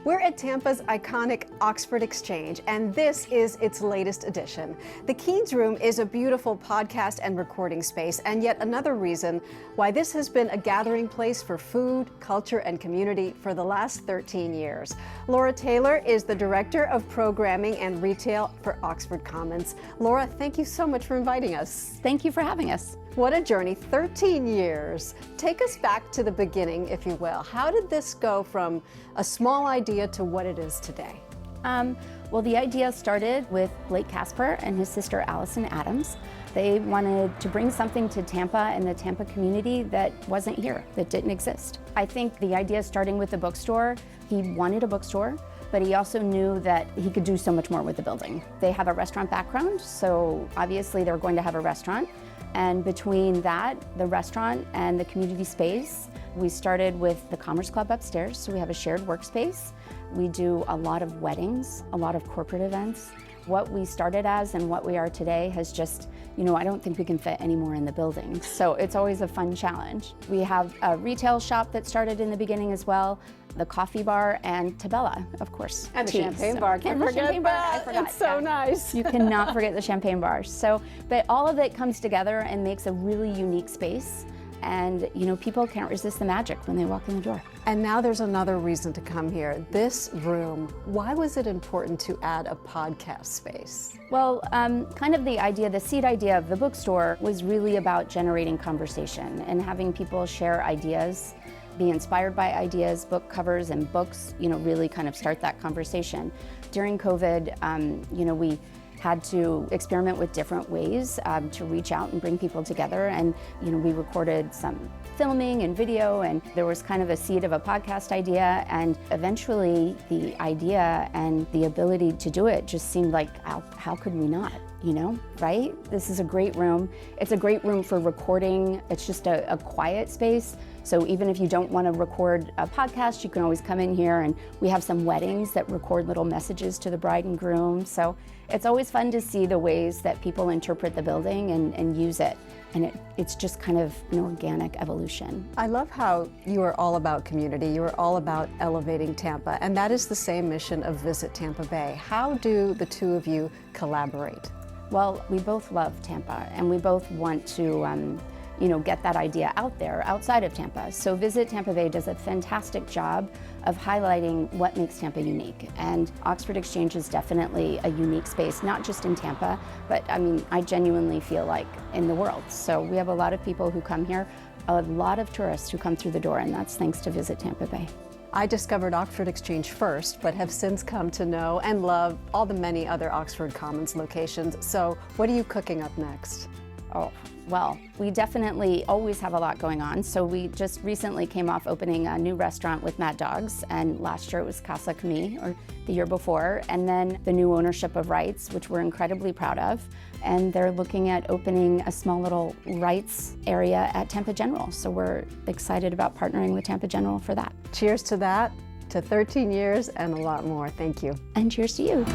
We're at Tampa's iconic Oxford Exchange, and this is its latest edition. The Keynes Room is a beautiful podcast and recording space, and yet another reason why this has been a gathering place for food, culture, and community for the last 13 years. Laura Taylor is the Director of Programming and Retail for Oxford Commons. Laura, thank you so much for inviting us. Thank you for having us. What a journey, 13 years. Take us back to the beginning, if you will. How did this go from a small idea to what it is today? Well, the idea started with Blake Casper and his sister Allison Adams. They wanted to bring something to Tampa and the Tampa community that wasn't here, that didn't exist. I think the idea starting with the bookstore, he wanted a bookstore, but he also knew that he could do so much more with the building. They have a restaurant background, so obviously they're going to have a restaurant. And between that, the restaurant and the community space, we started with the Commerce Club upstairs, so we have a shared workspace. We do a lot of weddings, a lot of corporate events. What we started as and what we are today has just, I don't think we can fit any more in the building. So it's always a fun challenge. We have a retail shop that started in the beginning as well, the coffee bar, and Tabella, of course. And the champagne bar, can't forget that. I forgot. It's so nice. You cannot forget the champagne bar. But all of it comes together and makes a really unique space. And people can't resist the magic when they walk in the door. And now there's another reason to come here. This room, why was it important to add a podcast space? Well, kind of the seed idea of the bookstore was really about generating conversation and having people share ideas, be inspired by ideas, book covers and books, really kind of start that conversation. During COVID, we had to experiment with different ways to reach out and bring people together. And, we recorded some filming and video, and there was kind of a seed of a podcast idea. And eventually the idea and the ability to do it just seemed like, how could we not? Right? This is a great room. It's a great room for recording. It's just a quiet space. So even if you don't want to record a podcast, you can always come in here, and we have some weddings that record little messages to the bride and groom. So it's always fun to see the ways that people interpret the building and use it. And it's just kind of an organic evolution. I love how you are all about community. You are all about elevating Tampa. And that is the same mission of Visit Tampa Bay. How do the two of you collaborate? Well, we both love Tampa, and we both want to get that idea out there outside of Tampa. So Visit Tampa Bay does a fantastic job of highlighting what makes Tampa unique. And Oxford Exchange is definitely a unique space, not just in Tampa, but I genuinely feel like in the world. So we have a lot of people who come here, a lot of tourists who come through the door, and that's thanks to Visit Tampa Bay. I discovered Oxford Exchange first, but have since come to know and love all the many other Oxford Commons locations. So what are you cooking up next? Oh, well, we definitely always have a lot going on. So we just recently came off opening a new restaurant with Mad Dogs, and last year it was Casa Camille, or the year before, and then the new ownership of Wrights, which we're incredibly proud of. And they're looking at opening a small little Wrights area at Tampa General. So we're excited about partnering with Tampa General for that. Cheers to that, to 13 years and a lot more. Thank you. And cheers to you.